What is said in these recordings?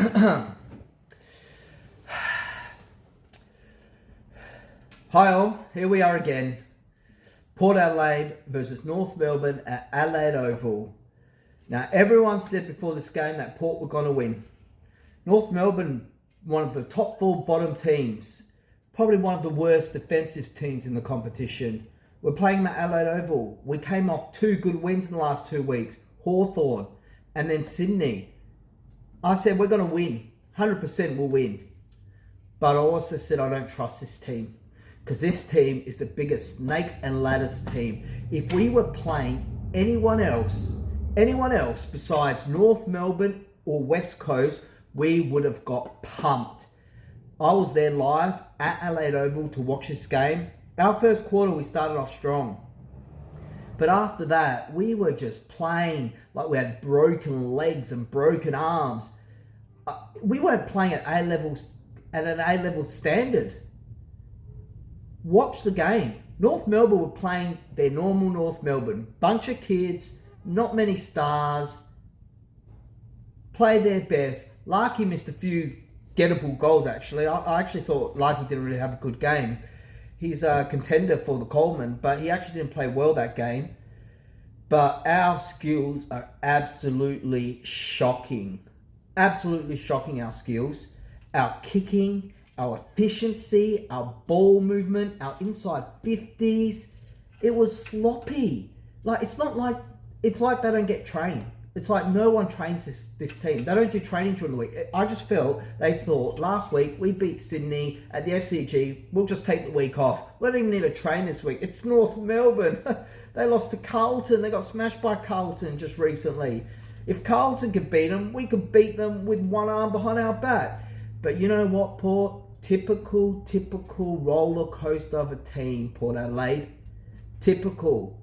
Hi all, here we are again. Port Adelaide versus North Melbourne at Adelaide Oval. Now everyone said before this game that Port were going to win. North Melbourne, one of the top four bottom teams, probably one of the worst defensive teams in the competition. We're playing at Adelaide Oval. We came off two good wins in the last 2 weeks, Hawthorn and then Sydney. I said we're going to win, 100% we'll win. But I also said I don't trust this team. Because this team is the biggest snakes and ladders team. If we were playing anyone else besides North Melbourne or West Coast, we would have got pumped. I was there live at Adelaide Oval to watch this game. Our first quarter, we started off strong. But after that, we were just playing like we had broken legs and broken arms. We weren't playing at an A-level standard. Watch the game. North Melbourne were playing their normal North Melbourne. Bunch of kids, not many stars. Played their best. Larky missed a few gettable goals actually. I actually thought Larky didn't really have a good game. He's a contender for the Coleman, but he actually didn't play well that game. But our skills are absolutely shocking. Absolutely shocking, our skills. Our kicking, our efficiency, our ball movement, our inside 50s. It was sloppy. It's like they don't get trained. It's like no one trains this team. They don't do training during the week. I just felt they thought last week we beat Sydney at the SCG. We'll just take the week off. We don't even need to train this week. It's North Melbourne. They lost to Carlton. They got smashed by Carlton just recently. If Carlton could beat them, we could beat them with one arm behind our back. But you know what, Port? Typical roller coaster of a team, Port Adelaide. Typical.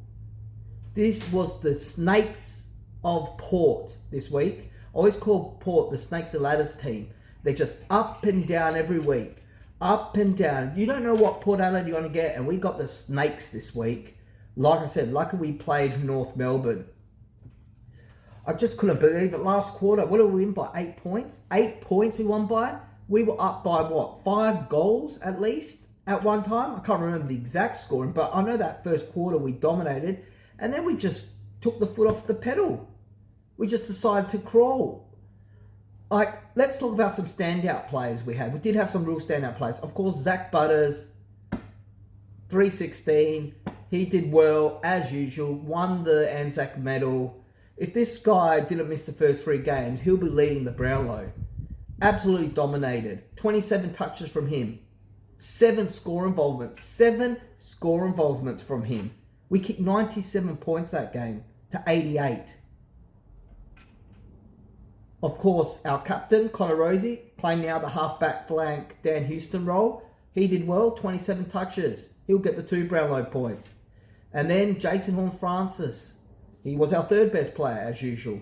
This was the snakes of Port this week. I always call Port the snakes and ladders team. They're just up and down every week. Up and down. You don't know what Port Adelaide you're going to get, and we got the snakes this week. Like I said, lucky we played North Melbourne. I just couldn't believe it. Last quarter, what did we win by? 8 points? 8 points we won by? We were up by, 5 goals at least at one time? I can't remember the exact scoring, but I know that first quarter we dominated. And then we just took the foot off the pedal. We just decided to crawl. Let's talk about some standout players we had. We did have some real standout players. Of course, Zach Butters, 316. He did well, as usual. Won the Anzac medal. If this guy didn't miss the first 3 games, he'll be leading the Brownlow. Absolutely dominated. 27 touches from him. 7 score involvements. 7 score involvements from him. We kicked 97 points that game to 88. Of course, our captain, Connor Rosie, playing now the half-back flank Dan Houston role. He did well, 27 touches. He'll get the 2 Brownlow points. And then Jason Horne-Francis. He was our 3rd best player, as usual.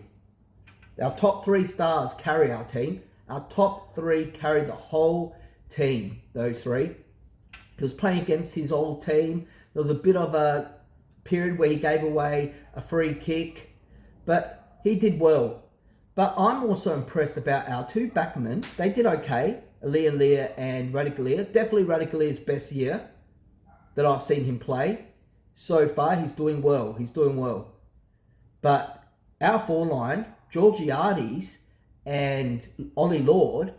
Our top 3 stars carry our team. Our top 3 carried the whole team, those 3. He was playing against his old team. There was a bit of a period where he gave away a free kick, but he did well. But I'm also impressed about our 2 backmen. They did okay, Leah and Radicalier. Definitely Radicalier's best year that I've seen him play. So far, he's doing well. But our 4 line, Georgiades and Ollie Lord,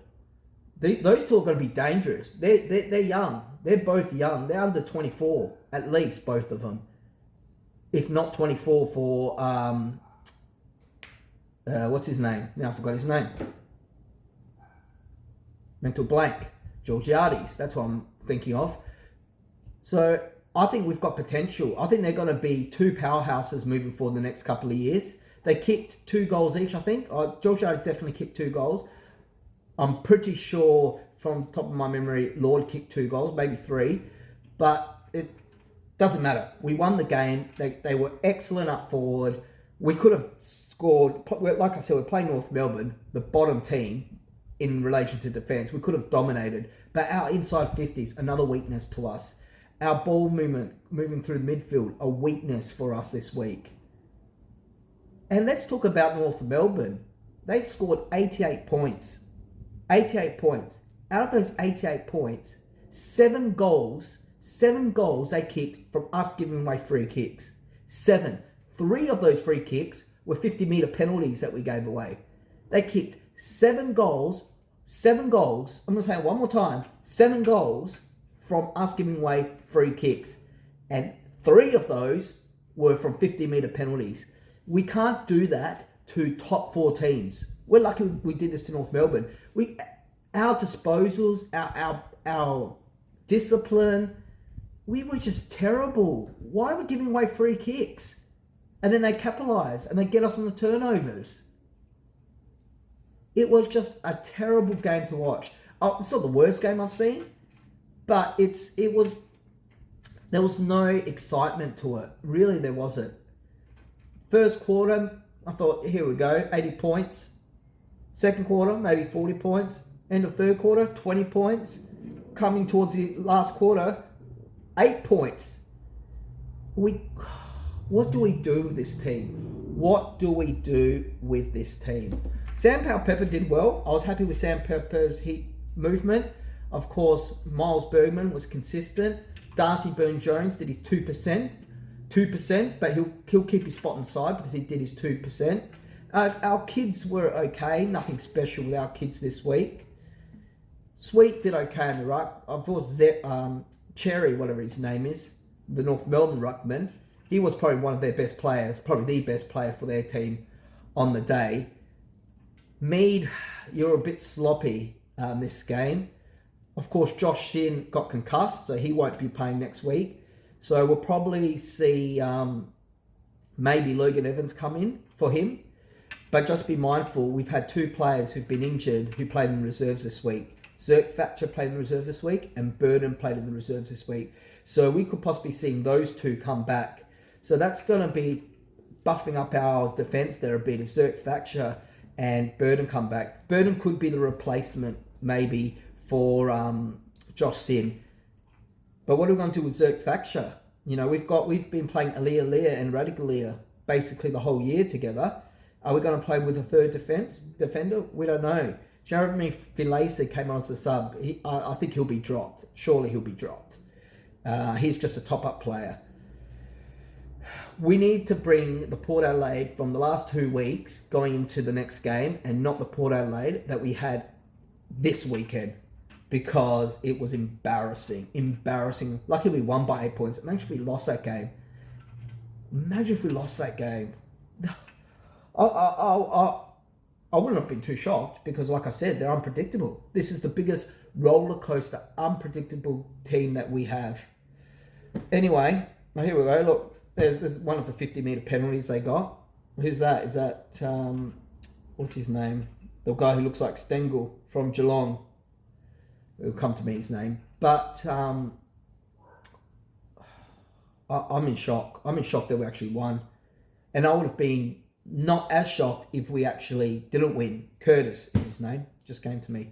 those 2 are going to be dangerous. They're young. They're both young. They're under 24, at least, both of them. If not 24 for, what's his name? Now I forgot his name. Mental blank. Georgiades. That's what I'm thinking of. So I think we've got potential. I think they're going to be 2 powerhouses moving forward the next couple of years. They kicked 2 goals each, I think. Georgiades definitely kicked 2 goals. I'm pretty sure, from the top of my memory, Lord kicked 2 goals, maybe 3. But it doesn't matter. We won the game. They were excellent up forward. We could have scored. Like I said, we're playing North Melbourne, the bottom team, in relation to defence. We could have dominated. But our inside 50s, another weakness to us. Our ball movement, moving through the midfield, a weakness for us this week. And let's talk about North Melbourne. They scored 88 points. 88 points. Out of those 88 points, 7 goals they kicked from us giving away free kicks. 7. 3 of those free kicks were 50-metre penalties that we gave away. They kicked 7 goals. I'm going to say it one more time. 7 goals from us giving away free kicks. And 3 of those were from 50-metre penalties. We can't do that to top 4 teams. We're lucky we did this to North Melbourne. Our disposals, our discipline, we were just terrible. Why are we giving away free kicks? And then they capitalise and they get us on the turnovers. It was just a terrible game to watch. It's not the worst game I've seen, but there was no excitement to it. Really, there wasn't. First quarter, I thought, here we go, 80 points. Second quarter, maybe 40 points. End of third quarter, 20 points. Coming towards the last quarter, 8 points. What do we do with this team? What do we do with this team? Sam Powell-Pepper did well. I was happy with Sam Pepper's hit movement. Of course, Miles Bergman was consistent. Darcy Byrne-Jones did his 2%, but he'll keep his spot inside because he did his 2%. Our kids were okay. Nothing special with our kids this week. Sweet did okay in the ruck. Of course, Cherry, whatever his name is, the North Melbourne ruckman, he was probably one of their best players, probably the best player for their team on the day. Mead, you're a bit sloppy this game. Of course, Josh Shin got concussed, so he won't be playing next week. So we'll probably see maybe Logan Evans come in for him. But just be mindful, we've had 2 players who've been injured who played in reserves this week. Zerk Thatcher played in the reserve this week and Burden played in the reserves this week. So we could possibly see those 2 come back. So that's going to be buffing up our defence there a bit if Zerk Thatcher and Burden come back. Burden could be the replacement maybe for Josh Sin. But what are we going to do with Zerk Thatcher? You know, we've been playing Aliyah and Radicalia basically the whole year together. Are we going to play with a third defender? We don't know. Jeremy Filese came on as a sub. I think he'll be dropped. Surely he'll be dropped. He's just a top-up player. We need to bring the Port Adelaide from the last 2 weeks going into the next game and not the Port Adelaide that we had this weekend because it was embarrassing. Luckily we won by 8 points. Imagine if we lost that game. I wouldn't have been too shocked because, like I said, they're unpredictable. This is the biggest roller coaster, unpredictable team that we have. Anyway, now here we go. Look, there's one of the 50-metre penalties they got. Who's that? Is that, what's his name? The guy who looks like Stengel from Geelong. It'll come to me, his name. But I'm in shock. I'm in shock that we actually won. And I would have been not as shocked if we actually didn't win. Curtis is his name. Just came to me.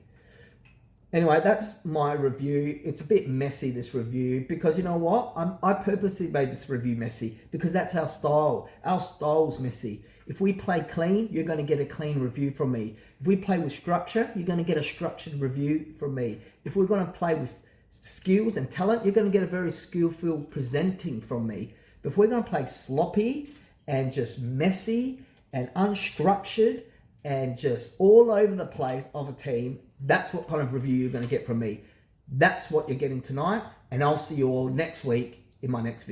Anyway, that's my review. It's a bit messy, this review, because you know what? I purposely made this review messy because that's our style. Our style's messy. If we play clean, you're going to get a clean review from me. If we play with structure, you're going to get a structured review from me. If we're going to play with skills and talent, you're going to get a very skillful presenting from me. But if we're going to play sloppy and just messy and unstructured and just all over the place of a team, that's what kind of review you're going to get from me. That's what you're getting tonight, and I'll see you all next week in my next video.